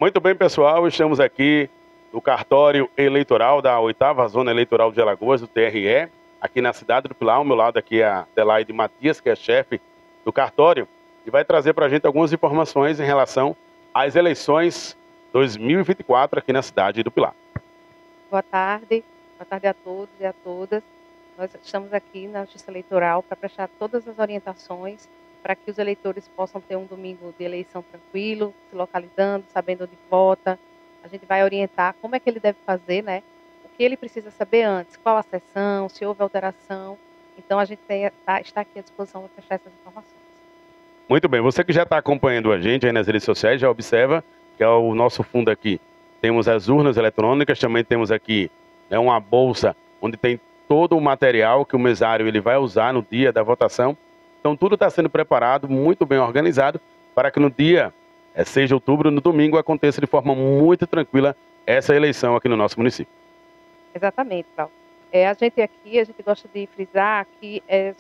Muito bem, pessoal, estamos aqui no cartório eleitoral da 8ª Zona Eleitoral de Alagoas, do TRE, aqui na cidade do Pilar. Ao meu lado aqui é a Adelaide Matias, que é chefe do cartório, e vai trazer para a gente algumas informações em relação às eleições 2024 aqui na cidade do Pilar. Boa tarde a todos e a todas. Nós estamos aqui na Justiça Eleitoral para prestar todas as orientações para que os eleitores possam ter um domingo de eleição tranquilo, se localizando, sabendo onde vota. A gente vai orientar como é que ele deve fazer, né? O que ele precisa saber antes, qual a sessão, se houve alteração. Então a gente está aqui à disposição para prestar essas informações. Muito bem, você que já está acompanhando a gente aí nas redes sociais, já observa que é o nosso fundo aqui. Temos as urnas eletrônicas, também temos aqui uma bolsa onde tem todo o material que o mesário ele vai usar no dia da votação. Então tudo está sendo preparado, muito bem organizado, para que no dia 6 de outubro, no domingo, aconteça de forma muito tranquila essa eleição aqui no nosso município. Exatamente, Paulo. A gente gosta de frisar que é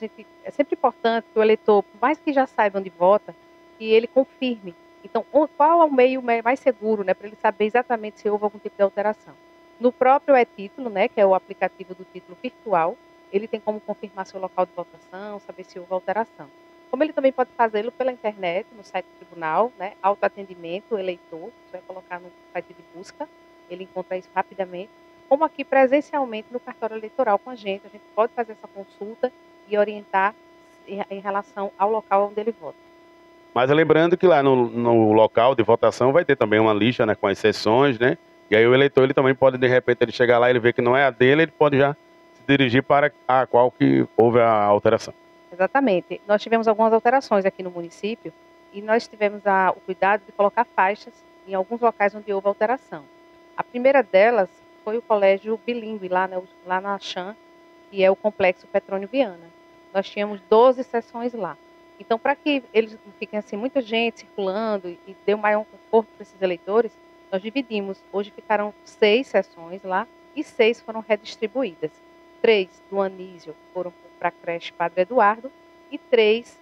sempre importante que o eleitor, por mais que já saiba onde vota, que ele confirme. Então, qual é o meio mais seguro, né, para ele saber exatamente se houve algum tipo de alteração? No próprio e-título, né, que é o aplicativo do título virtual, ele tem como confirmar seu local de votação, saber se houve alteração. Como ele também pode fazê-lo pela internet, no site do tribunal, né, autoatendimento eleitor, você vai colocar no site de busca, ele encontra isso rapidamente. Como aqui presencialmente no cartório eleitoral com a gente pode fazer essa consulta e orientar em relação ao local onde ele vota. Mas lembrando que lá no local de votação vai ter também uma lista, né, com as sessões, né? E aí o eleitor ele também pode, de repente, ele chegar lá e ele ver que não é a dele, ele pode já se dirigir para a qual que houve a alteração. Exatamente. Nós tivemos algumas alterações aqui no município e nós tivemos o cuidado de colocar faixas em alguns locais onde houve alteração. A primeira delas foi o colégio bilíngue, lá na Chan, que é o Complexo Petrônio Viana. Nós tínhamos 12 sessões lá. Então, para que eles não fiquem assim, muita gente circulando e dê um maior conforto para esses eleitores, nós dividimos. Hoje ficaram 6 sessões lá e 6 foram redistribuídas. 3 do Anísio foram para a creche Padre Eduardo e 3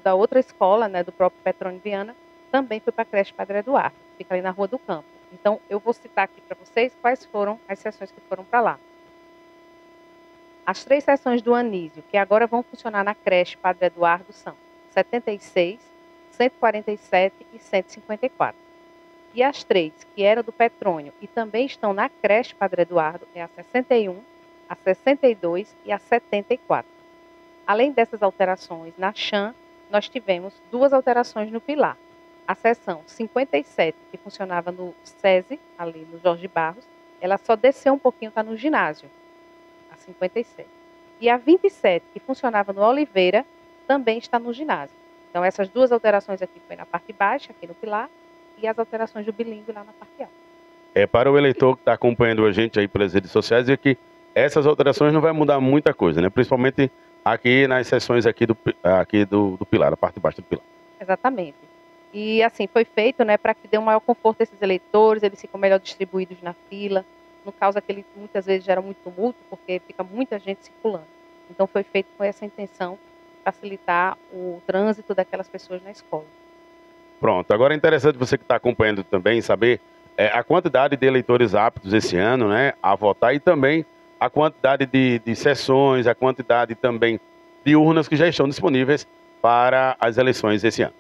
da outra escola, né, do próprio Petrônio Viana, também foi para a creche Padre Eduardo, fica ali na Rua do Campo. Então, eu vou citar aqui para vocês quais foram as sessões que foram para lá. As 3 sessões do Anísio, que agora vão funcionar na creche Padre Eduardo, são 76, 147 e 154. E as 3 que eram do Petrônio e também estão na creche Padre Eduardo, é a 61, a 62 e a 74. Além dessas alterações na Chan, nós tivemos 2 alterações no Pilar. A seção 57, que funcionava no SESI, ali no Jorge Barros, ela só desceu um pouquinho, está no ginásio, a 57. E a 27, que funcionava no Oliveira, também está no ginásio. Então, essas 2 alterações aqui foi na parte baixa, aqui no Pilar, e as alterações do bilíngue lá na parte alta. Para o eleitor que está acompanhando a gente aí pelas redes sociais, é que essas alterações não vai mudar muita coisa, né? Principalmente aqui nas sessões aqui do Pilar, a parte baixa do Pilar. Exatamente. E assim, foi feito, né, para que dê um maior conforto a esses eleitores, eles ficam melhor distribuídos na fila, não causa aquele, muitas vezes gera muito tumulto, porque fica muita gente circulando. Então foi feito com essa intenção de facilitar o trânsito daquelas pessoas na escola. Pronto, agora é interessante você que está acompanhando também saber a quantidade de eleitores aptos esse ano, né, a votar, e também a quantidade de sessões, a quantidade também de urnas que já estão disponíveis para as eleições esse ano.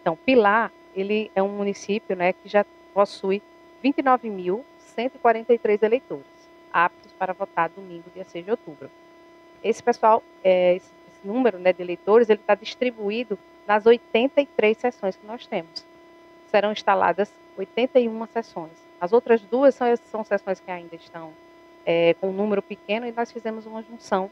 Então, Pilar, ele é um município, né, que já possui 29.143 eleitores aptos para votar domingo, dia 6 de outubro. Esse pessoal, esse número, né, de eleitores, ele está distribuído nas 83 sessões que nós temos. Serão instaladas 81 sessões. As outras 2 são sessões que ainda estão com um número pequeno e nós fizemos uma junção.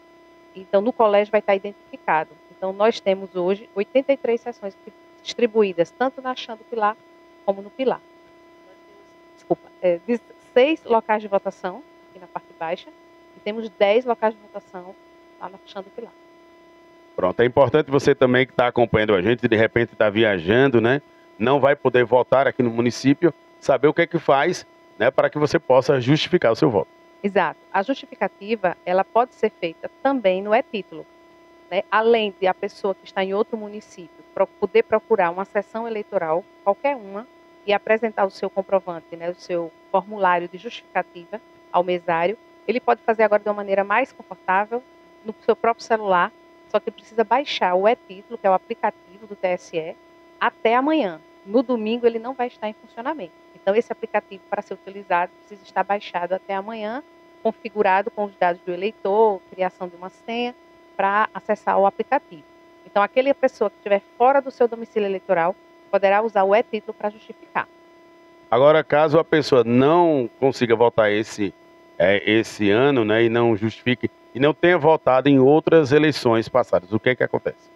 Então, no colégio vai estar identificado. Então, nós temos hoje 83 sessões distribuídas, tanto na Chan do Pilar, como no Pilar. Nós temos, 6 locais de votação, aqui na parte baixa, e temos 10 locais de votação lá na Chan do Pilar. Pronto, é importante você também que está acompanhando a gente, de repente está viajando, né? Não vai poder votar aqui no município, saber o que é que faz, né, para que você possa justificar o seu voto. Exato. A justificativa, ela pode ser feita também no e-título, né? Além de a pessoa que está em outro município poder procurar uma seção eleitoral, qualquer uma, e apresentar o seu comprovante, né, o seu formulário de justificativa ao mesário, ele pode fazer agora de uma maneira mais confortável, no seu próprio celular, só que precisa baixar o e-Título, que é o aplicativo do TSE, até amanhã. No domingo ele não vai estar em funcionamento. Então esse aplicativo, para ser utilizado, precisa estar baixado até amanhã, configurado com os dados do eleitor, criação de uma senha, para acessar o aplicativo. Então aquela pessoa que estiver fora do seu domicílio eleitoral poderá usar o e-Título para justificar. Agora, caso a pessoa não consiga votar esse ano, né, e não justifique, e não tenha votado em outras eleições passadas, o que é que acontece?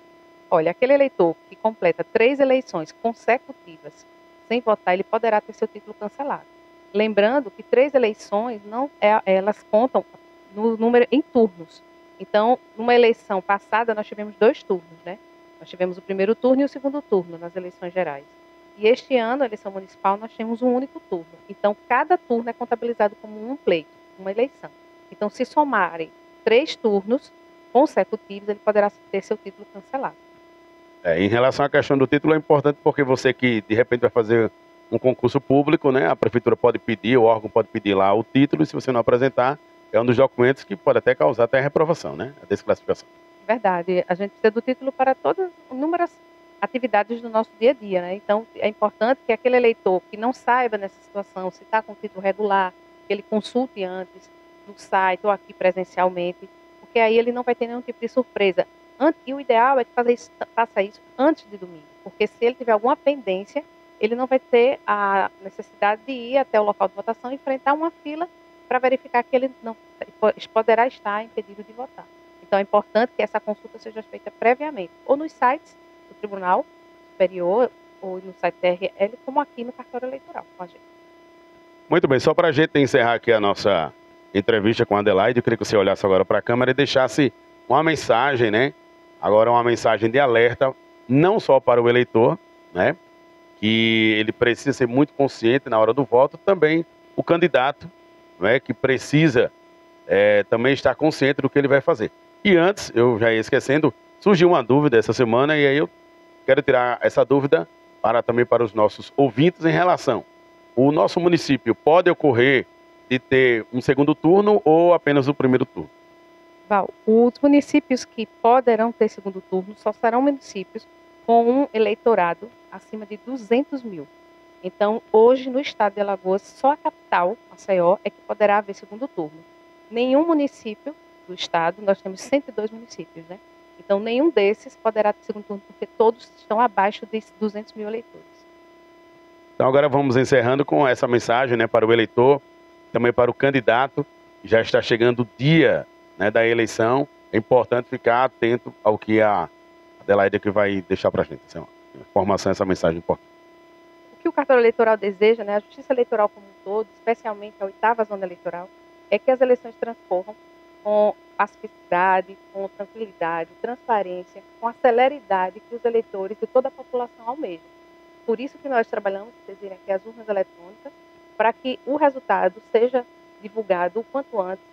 Olha, aquele eleitor que completa 3 eleições consecutivas sem votar, ele poderá ter seu título cancelado. Lembrando que 3 eleições elas contam no número em turnos. Então, numa eleição passada, nós tivemos 2 turnos, né? Nós tivemos o primeiro turno e o segundo turno nas eleições gerais. E este ano, a eleição municipal, nós temos um único turno. Então, cada turno é contabilizado como um pleito, uma eleição. Então, se somarem 3 turnos consecutivos, ele poderá ter seu título cancelado. Em relação à questão do título, é importante porque você que de repente vai fazer um concurso público, né, a prefeitura pode pedir, o órgão pode pedir lá o título, e se você não apresentar, é um dos documentos que pode até causar até a reprovação, né, a desclassificação. Verdade, a gente precisa do título para todas inúmeras atividades do nosso dia a dia, né? Então, é importante que aquele eleitor que não saiba nessa situação, se está com título regular, que ele consulte antes no site ou aqui presencialmente, porque aí ele não vai ter nenhum tipo de surpresa. E o ideal é que faça isso antes de domingo, porque se ele tiver alguma pendência, ele não vai ter a necessidade de ir até o local de votação e enfrentar uma fila para verificar que ele não poderá estar impedido de votar. Então, é importante que essa consulta seja feita previamente, ou nos sites do Tribunal Superior, ou no site TRL, como aqui no cartório eleitoral com a gente. Muito bem, só para a gente encerrar aqui a nossa entrevista com a Adelaide, eu queria que você olhasse agora para a câmera e deixasse uma mensagem, né? Agora uma mensagem de alerta, não só para o eleitor, né? Que ele precisa ser muito consciente na hora do voto, também o candidato, né? Que precisa também estar consciente do que ele vai fazer. E antes, eu já ia esquecendo, surgiu uma dúvida essa semana e aí eu quero tirar essa dúvida também para os nossos ouvintes em relação. O nosso município pode ocorrer de ter um segundo turno ou apenas o primeiro turno? Val, os municípios que poderão ter segundo turno só serão municípios com um eleitorado acima de 200 mil. Então, hoje, no estado de Alagoas, só a capital, Maceió, é que poderá haver segundo turno. Nenhum município do estado, nós temos 102 municípios, né? Então, nenhum desses poderá ter segundo turno, porque todos estão abaixo de 200 mil eleitores. Então, agora vamos encerrando com essa mensagem, né, para o eleitor, também para o candidato. Já está chegando o dia, né, da eleição. É importante ficar atento ao que a Adelaide que vai deixar para a gente. Essa é uma informação, essa mensagem importante. O que o cartório eleitoral deseja, né, a justiça eleitoral como um todo, especialmente a 8ª zona eleitoral, é que as eleições transcorram com pacificidade, com tranquilidade, transparência, com a celeridade que os eleitores e toda a população almejam. Por isso que nós trabalhamos, vocês virem aqui, as urnas eletrônicas, para que o resultado seja divulgado o quanto antes,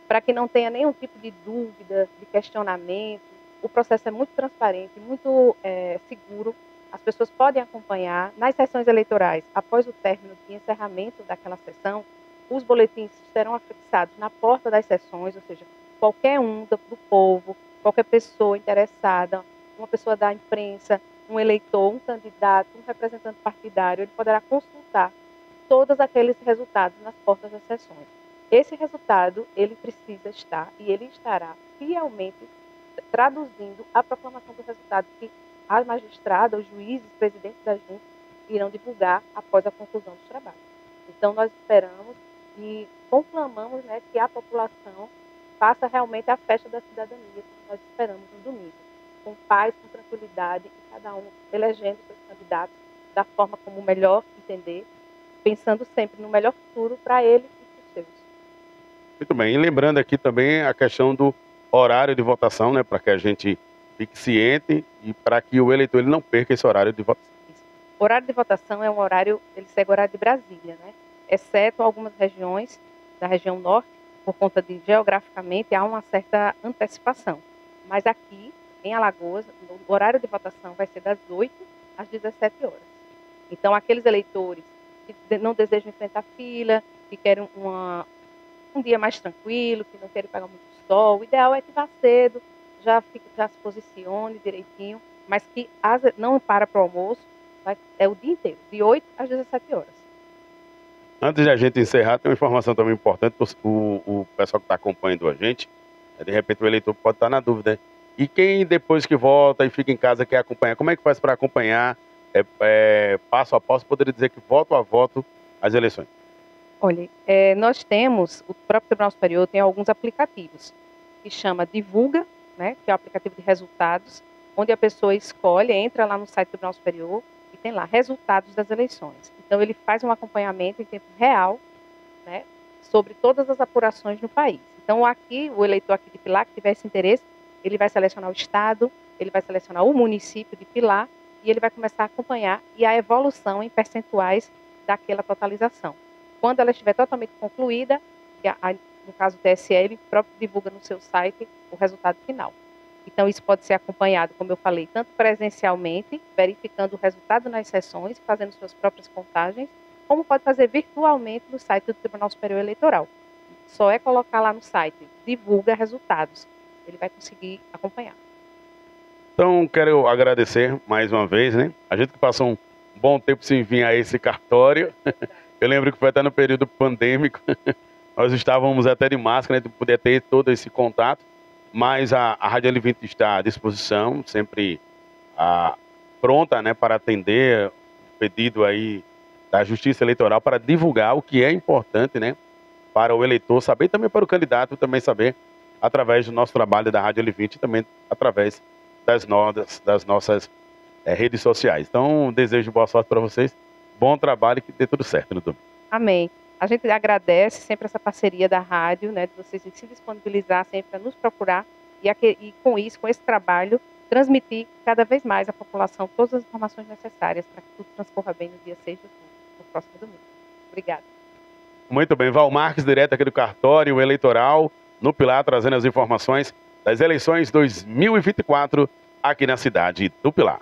para que não tenha nenhum tipo de dúvida, de questionamento. O processo é muito transparente, muito seguro. As pessoas podem acompanhar. Nas sessões eleitorais, após o término de encerramento daquela sessão, os boletins serão afixados na porta das sessões, ou seja, qualquer um do povo, qualquer pessoa interessada, uma pessoa da imprensa, um eleitor, um candidato, um representante partidário, ele poderá consultar todos aqueles resultados nas portas das sessões. Esse resultado, ele precisa estar, e ele estará fielmente traduzindo a proclamação do resultado que a magistrada, os juízes, presidentes das juntas irão divulgar após a conclusão dos trabalhos. Então, nós esperamos e conclamamos, né, que a população faça realmente a festa da cidadania, como nós esperamos no domingo, com paz, com tranquilidade, e cada um elegendo seus candidatos da forma como melhor entender, pensando sempre no melhor futuro para ele e para os seus. Muito bem, e lembrando aqui também a questão do horário de votação, né, para que a gente fique ciente e para que o eleitor ele não perca esse horário de votação. O horário de votação é um horário, ele segue o horário de Brasília, né? Exceto algumas regiões da região norte, por conta de geograficamente há uma certa antecipação. Mas aqui, em Alagoas, o horário de votação vai ser das 8 às 17 horas. Então, aqueles eleitores que não desejam enfrentar fila, que querem um dia mais tranquilo, que não querem pegar muito sol. O ideal é que vá cedo, já se posicione direitinho, mas que não para o almoço, é o dia inteiro, de 8 às 17 horas. Antes de a gente encerrar, tem uma informação também importante para o pessoal que está acompanhando a gente. De repente o eleitor pode estar na dúvida. E quem depois que volta e fica em casa quer acompanhar, como é que faz para acompanhar passo a passo, poderia dizer que voto a voto as eleições? Olha, nós temos, o próprio Tribunal Superior tem alguns aplicativos, que chama Divulga, né, que é o aplicativo de resultados, onde a pessoa escolhe, entra lá no site do Tribunal Superior e tem lá resultados das eleições. Então ele faz um acompanhamento em tempo real, né, sobre todas as apurações no país. Então aqui, o eleitor aqui de Pilar, que tiver esse interesse, ele vai selecionar o estado, ele vai selecionar o município de Pilar e ele vai começar a acompanhar e a evolução em percentuais daquela totalização. Quando ela estiver totalmente concluída, no caso do TSE, ele próprio divulga no seu site o resultado final. Então, isso pode ser acompanhado, como eu falei, tanto presencialmente, verificando o resultado nas sessões, fazendo suas próprias contagens, como pode fazer virtualmente no site do Tribunal Superior Eleitoral. Só é colocar lá no site, divulga resultados. Ele vai conseguir acompanhar. Então, quero agradecer mais uma vez, né? A gente que passou um bom tempo sem vir a esse cartório. Eu lembro que foi até no período pandêmico. Nós estávamos até de máscara, né, de poder ter todo esse contato. Mas a Rádio L20 está à disposição, sempre pronta, né, para atender o pedido aí da Justiça Eleitoral para divulgar o que é importante, né, para o eleitor saber e também para o candidato também saber através do nosso trabalho da Rádio L20 e também através das nossas redes sociais. Então, desejo boa sorte para vocês, bom trabalho e que dê tudo certo no domingo. Amém. A gente agradece sempre essa parceria da rádio, né, de vocês se disponibilizar sempre para nos procurar e com isso, com esse trabalho, transmitir cada vez mais à população todas as informações necessárias para que tudo transcorra bem no dia 6 de outubro, no próximo domingo. Obrigada. Muito bem, Val Marques, direto aqui do cartório eleitoral, no Pilar, trazendo as informações das eleições 2024 aqui na cidade do Pilar.